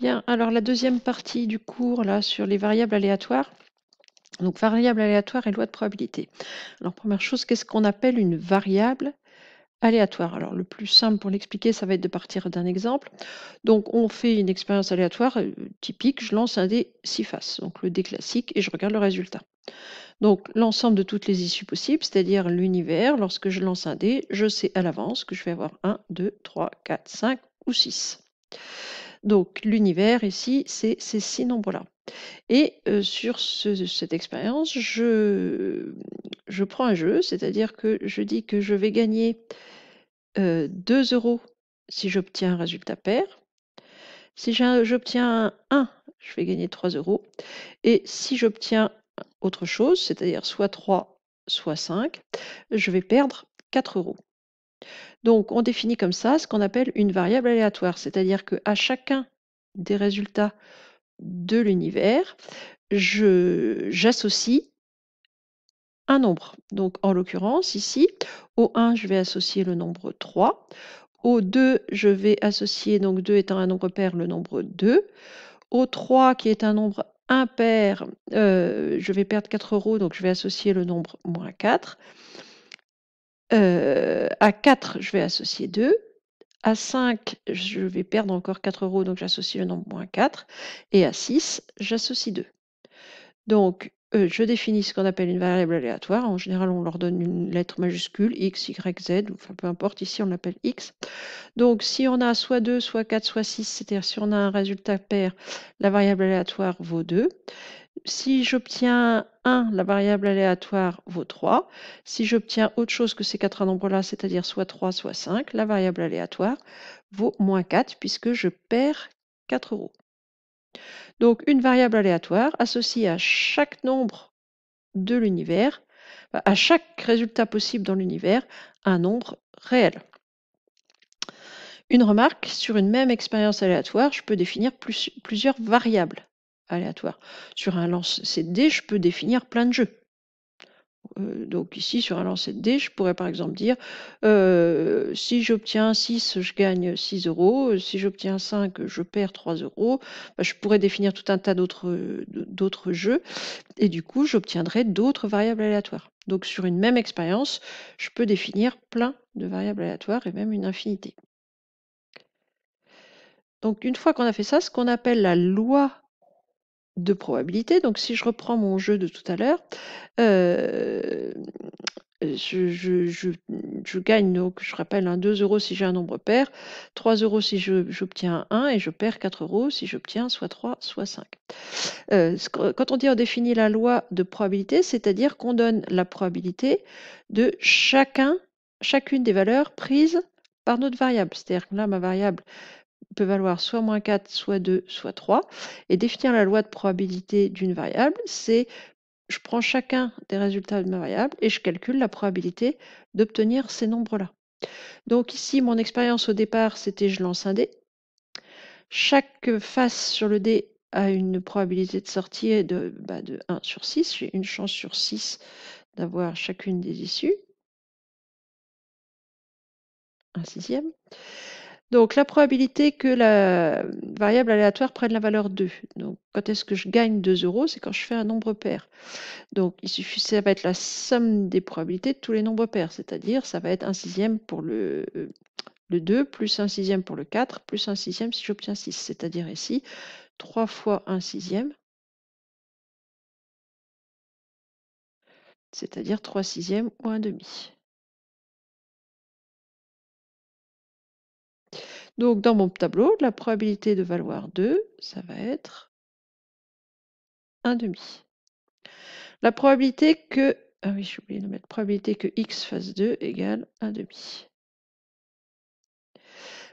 Bien, alors la deuxième partie du cours là sur les variables aléatoires. Donc variable aléatoire et loi de probabilité. Alors première chose, qu'est-ce qu'on appelle une variable aléatoire? Alors le plus simple pour l'expliquer, ça va être de partir d'un exemple. Donc on fait une expérience aléatoire typique, je lance un dé 6 faces, donc le dé classique, et je regarde le résultat. Donc l'ensemble de toutes les issues possibles, c'est-à-dire l'univers, lorsque je lance un dé, je sais à l'avance que je vais avoir 1, 2, 3, 4, 5 ou 6. Donc l'univers ici, c'est ces 6 nombres-là. Et sur cette expérience, je prends un jeu, c'est-à-dire que je dis que je vais gagner 2 € si j'obtiens un résultat pair. Si j'obtiens un 1, je vais gagner 3 €. Et si j'obtiens autre chose, c'est-à-dire soit 3, soit 5, je vais perdre 4 €. Donc on définit comme ça ce qu'on appelle une variable aléatoire, c'est-à-dire qu'à chacun des résultats de l'univers, j'associe un nombre. Donc en l'occurrence ici, au 1, je vais associer le nombre 3. Au 2, je vais associer, donc 2 étant un nombre pair, le nombre 2. Au 3, qui est un nombre impair, je vais perdre 4 €, donc je vais associer le nombre moins 4. À 4, je vais associer 2. À 5, je vais perdre encore 4 €, donc j'associe le nombre moins 4. Et à 6, j'associe 2. Donc, je définis ce qu'on appelle une variable aléatoire. En général, on leur donne une lettre majuscule, X, Y, Z, enfin peu importe, ici on l'appelle X. Donc si on a soit 2, soit 4, soit 6, c'est-à-dire si on a un résultat pair, la variable aléatoire vaut 2. Si j'obtiens 1, la variable aléatoire vaut 3. Si j'obtiens autre chose que ces 4 nombres-là, c'est-à-dire soit 3, soit 5, la variable aléatoire vaut moins 4 puisque je perds 4 €. Donc une variable aléatoire associe à chaque nombre de l'univers, à chaque résultat possible dans l'univers, un nombre réel. Une remarque, sur une même expérience aléatoire, je peux définir plusieurs variables aléatoires. Sur un lancer de dés, je peux définir plein de jeux. Donc ici, sur un lancer de dés, je pourrais par exemple dire si j'obtiens 6, je gagne 6 €. Si j'obtiens 5, je perds 3 €. Bah, je pourrais définir tout un tas d'autres jeux et du coup, j'obtiendrai d'autres variables aléatoires. Donc sur une même expérience, je peux définir plein de variables aléatoires et même une infinité. Donc une fois qu'on a fait ça, ce qu'on appelle la loi de probabilité, donc si je reprends mon jeu de tout à l'heure, je gagne, donc je rappelle, 2 € si j'ai un nombre pair, 3 € si j'obtiens un 1 et je perds 4 € si j'obtiens soit 3, soit 5. Quand on dit on définit la loi de probabilité, c'est-à-dire qu'on donne la probabilité de chacune des valeurs prises par notre variable. C'est-à-dire que là, ma variable peut valoir soit moins 4, soit 2, soit 3. Et définir la loi de probabilité d'une variable, c'est je prends chacun des résultats de ma variable et je calcule la probabilité d'obtenir ces nombres-là. Donc ici, mon expérience au départ, c'était je lance un dé. Chaque face sur le dé a une probabilité de sortie de 1 sur 6. J'ai une chance sur 6 d'avoir chacune des issues. Un sixième. Donc la probabilité que la variable aléatoire prenne la valeur 2. Donc quand est-ce que je gagne 2 €? C'est quand je fais un nombre pair. Donc ça va être la somme des probabilités de tous les nombres pairs, c'est-à-dire ça va être 1 sixième pour le 2, plus 1 sixième pour le 4, plus 1 sixième si j'obtiens 6. C'est-à-dire ici 3 fois 1 sixième, c'est-à-dire 3 sixièmes ou 1 demi. Donc dans mon tableau, la probabilité de valoir 2, ça va être 1 demi. La probabilité que, ah oui, j'ai oublié de mettre, probabilité que x fasse 2 égale 1 demi.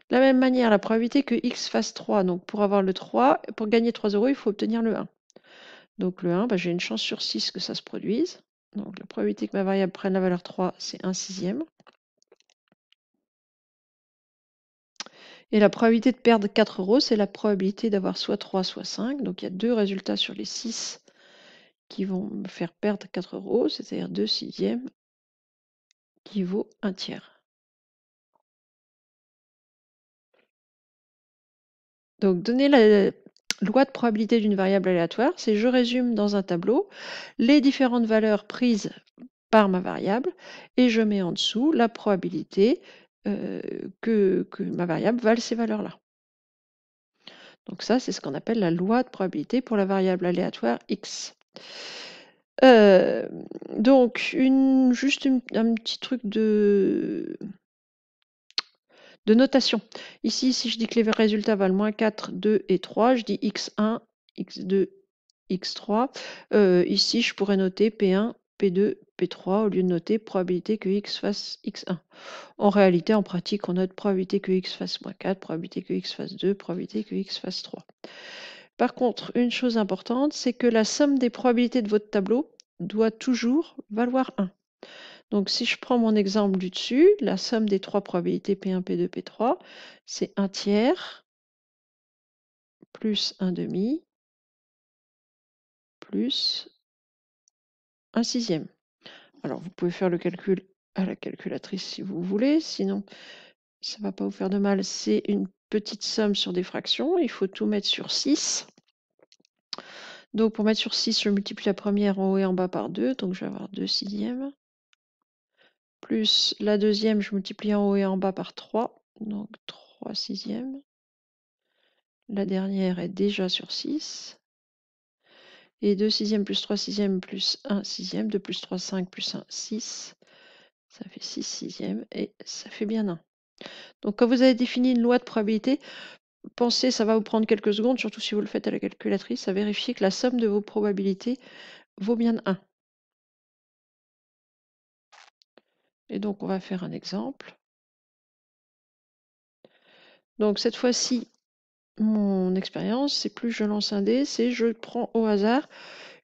De la même manière, la probabilité que x fasse 3, donc pour avoir le 3, pour gagner 3 €, il faut obtenir le 1. Donc le 1, j'ai une chance sur 6 que ça se produise. Donc la probabilité que ma variable prenne la valeur 3, c'est 1 sixième. Et la probabilité de perdre 4 €, c'est la probabilité d'avoir soit 3, soit 5. Donc il y a deux résultats sur les 6 qui vont me faire perdre 4 €, c'est-à-dire 2 sixièmes, qui vaut 1 tiers. Donc, donner la loi de probabilité d'une variable aléatoire, c'est je résume dans un tableau les différentes valeurs prises par ma variable et je mets en dessous la probabilité que ma variable vale ces valeurs-là. Donc ça, c'est ce qu'on appelle la loi de probabilité pour la variable aléatoire x. Donc, juste un petit truc de notation. Ici, si je dis que les résultats valent moins 4, 2 et 3, je dis x1, x2, x3. Ici, je pourrais noter P1, P2, P3 au lieu de noter probabilité que x fasse x1. En réalité, en pratique, on note probabilité que x fasse moins 4, probabilité que x fasse 2, probabilité que x fasse 3. Par contre, une chose importante, c'est que la somme des probabilités de votre tableau doit toujours valoir 1. Donc, si je prends mon exemple du dessus, la somme des trois probabilités P1, P2, P3, c'est 1 tiers plus 1 demi plus 1 sixième. Alors, vous pouvez faire le calcul à la calculatrice si vous voulez, sinon ça ne va pas vous faire de mal. C'est une petite somme sur des fractions, il faut tout mettre sur 6. Donc, pour mettre sur 6, je multiplie la première en haut et en bas par 2, donc je vais avoir 2 sixièmes. Plus la deuxième, je multiplie en haut et en bas par 3, donc 3 sixièmes. La dernière est déjà sur 6. Et 2 sixièmes plus 3 sixièmes plus 1 sixième, 2 plus 3, 5 plus 1, 6. Ça fait 6 sixièmes et ça fait bien 1. Donc quand vous avez défini une loi de probabilité, pensez, ça va vous prendre quelques secondes, surtout si vous le faites à la calculatrice, à vérifier que la somme de vos probabilités vaut bien 1. Et donc on va faire un exemple. Donc cette fois-ci, mon expérience, c'est plus je lance un dé, c'est je prends au hasard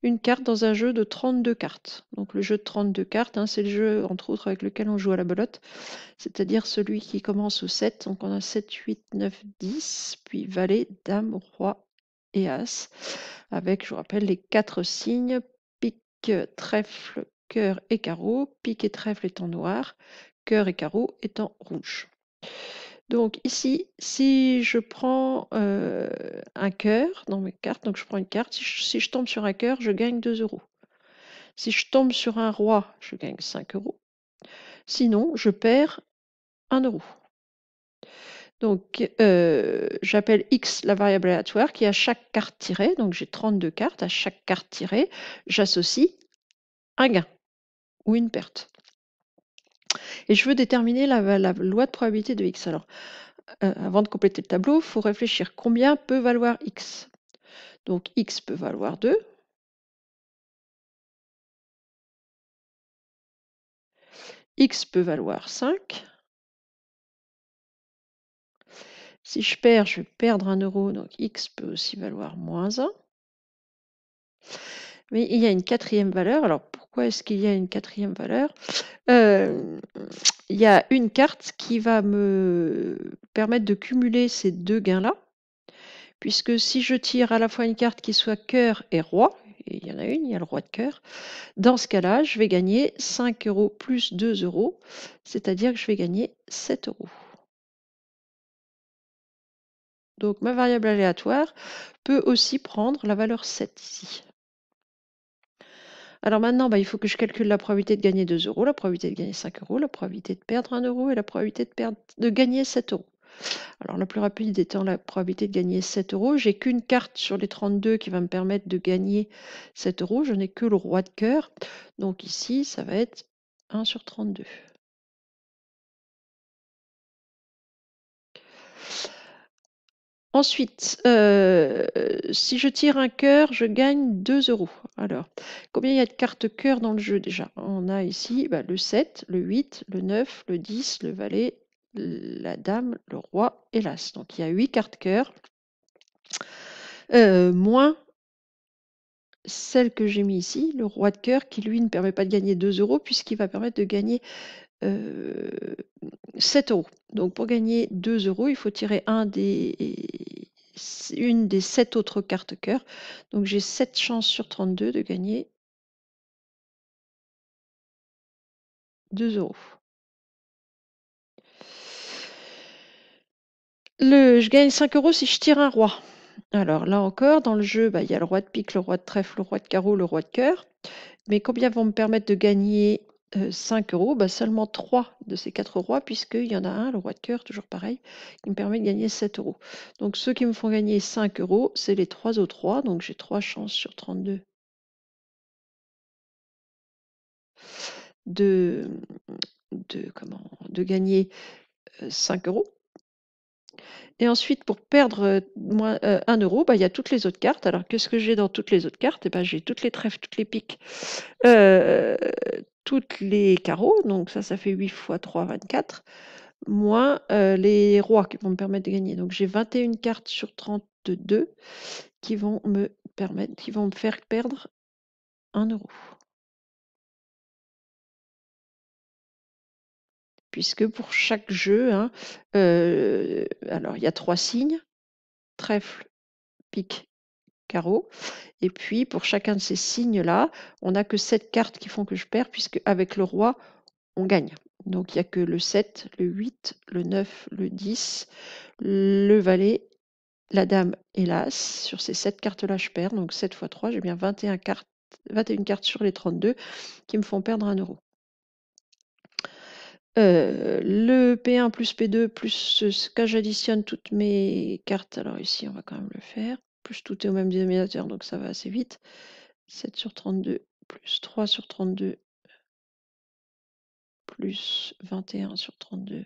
une carte dans un jeu de 32 cartes. Donc le jeu de 32 cartes, hein, c'est le jeu entre autres avec lequel on joue à la belote, c'est-à-dire celui qui commence au 7. Donc on a 7, 8, 9, 10, puis valet, dame, roi et as, avec, je vous rappelle, les 4 signes, pique, trèfle, cœur et carreau, pique et trèfle étant noir, cœur et carreau étant rouge. Donc ici, si je prends un cœur dans mes cartes, donc je prends une carte, si je tombe sur un cœur, je gagne 2 euros. Si je tombe sur un roi, je gagne 5 euros. Sinon, je perds 1 euro. Donc, j'appelle x la variable aléatoire qui à chaque carte tirée, donc j'ai 32 cartes, à chaque carte tirée, j'associe un gain ou une perte. Et je veux déterminer la loi de probabilité de x. Alors, avant de compléter le tableau, il faut réfléchir combien peut valoir x. Donc x peut valoir 2. X peut valoir 5. Si je perds, je vais perdre 1 euro, donc x peut aussi valoir moins 1. Mais il y a une quatrième valeur. Alors pourquoi est-ce qu'il y a une quatrième valeur? Il y a une carte qui va me permettre de cumuler ces deux gains-là, puisque si je tire à la fois une carte qui soit cœur et roi, et il y en a une, il y a le roi de cœur, dans ce cas-là, je vais gagner 5 euros plus 2 euros, c'est-à-dire que je vais gagner 7 euros. Donc ma variable aléatoire peut aussi prendre la valeur 7 ici. Alors maintenant, il faut que je calcule la probabilité de gagner 2 euros, la probabilité de gagner 5 euros, la probabilité de perdre 1 euro et la probabilité de gagner 7 euros. Alors la plus rapide étant la probabilité de gagner 7 euros. J'ai qu'une carte sur les 32 qui va me permettre de gagner 7 euros. Je n'ai que le roi de cœur. Donc ici, ça va être 1 sur 32. Ensuite, si je tire un cœur, je gagne 2 euros. Alors, combien il y a de cartes cœur dans le jeu déjà? On a ici le 7, le 8, le 9, le 10, le valet, la dame, le roi et l'as. Donc il y a 8 cartes cœur, moins celle que j'ai mis ici, le roi de cœur, qui lui ne permet pas de gagner 2 euros puisqu'il va permettre de gagner 7 euros. Donc pour gagner 2 euros, il faut tirer une des 7 autres cartes cœur. Donc j'ai 7 chances sur 32 de gagner 2 euros. Je gagne 5 € si je tire un roi. Alors là encore, dans le jeu, il y a le roi de pique, le roi de trèfle, le roi de carreau, le roi de cœur. Mais combien vont me permettre de gagner 5 €? Seulement 3 de ces 4 rois, puisqu'il y en a un, le roi de cœur, toujours pareil, qui me permet de gagner 7 €. Donc ceux qui me font gagner 5 €, c'est les 3 autres rois. Donc j'ai 3 chances sur 32 de, de gagner 5 €. Et ensuite, pour perdre 1 €, il y a toutes les autres cartes. Alors, qu'est-ce que j'ai dans toutes les autres cartes? J'ai toutes les trèfles, toutes les piques, toutes les carreaux. Donc ça fait 8 fois 3, 24, moins les rois qui vont me permettre de gagner. Donc j'ai 21 cartes sur 32 qui vont me faire perdre 1 €. Puisque pour chaque jeu, alors il y a 3 signes: trèfle, pique, carreau. Et puis, pour chacun de ces signes-là, on n'a que 7 cartes qui font que je perds, puisque avec le roi, on gagne. Donc, il n'y a que le 7, le 8, le 9, le 10, le valet, la dame et l'as. Sur ces 7 cartes-là, je perds. Donc, 7 fois 3, j'ai bien 21 cartes sur les 32 qui me font perdre 1 €. Le P1 plus P2 plus quand j'additionne toutes mes cartes, alors ici on va quand même le faire, plus tout est au même dénominateur, donc ça va assez vite. 7 sur 32 plus 3 sur 32 plus 21 sur 32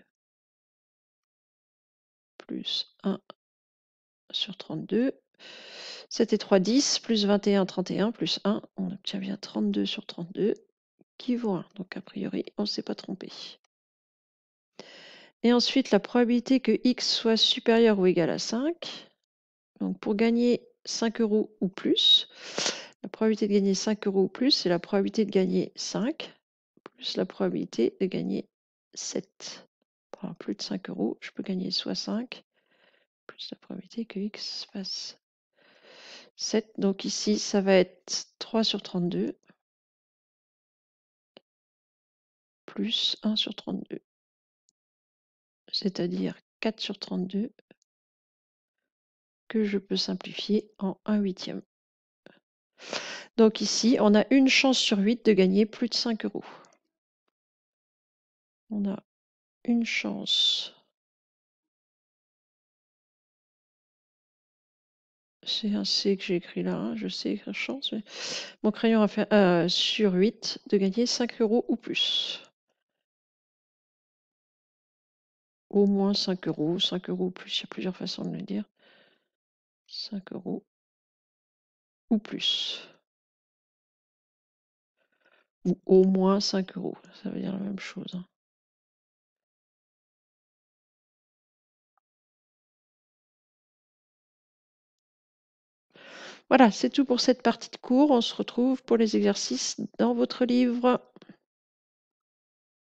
plus 1 sur 32. 7 et 3, 10, plus 21, 31, plus 1, on obtient bien 32 sur 32 qui vaut 1. Donc a priori, on ne s'est pas trompé. Et ensuite, la probabilité que x soit supérieur ou égal à 5. Donc pour gagner 5 € ou plus, la probabilité de gagner 5 € ou plus, c'est la probabilité de gagner 5 plus la probabilité de gagner 7. Pour avoir plus de 5 €, je peux gagner soit 5 plus la probabilité que x fasse 7. Donc ici, ça va être 3 sur 32 plus 1 sur 32, c'est-à-dire 4 sur 32 que je peux simplifier en 1/8. Donc ici, on a une chance sur 8 de gagner plus de 5 €. On a une chance. C'est un C que j'ai écrit là, hein, je sais écrire chance. Mais mon crayon a fait sur 8 de gagner 5 € ou plus. Au moins 5 €, 5 € ou plus, il y a plusieurs façons de le dire. 5 € ou plus. Ou au moins 5 €, ça veut dire la même chose, hein. Voilà, c'est tout pour cette partie de cours. On se retrouve pour les exercices dans votre livre.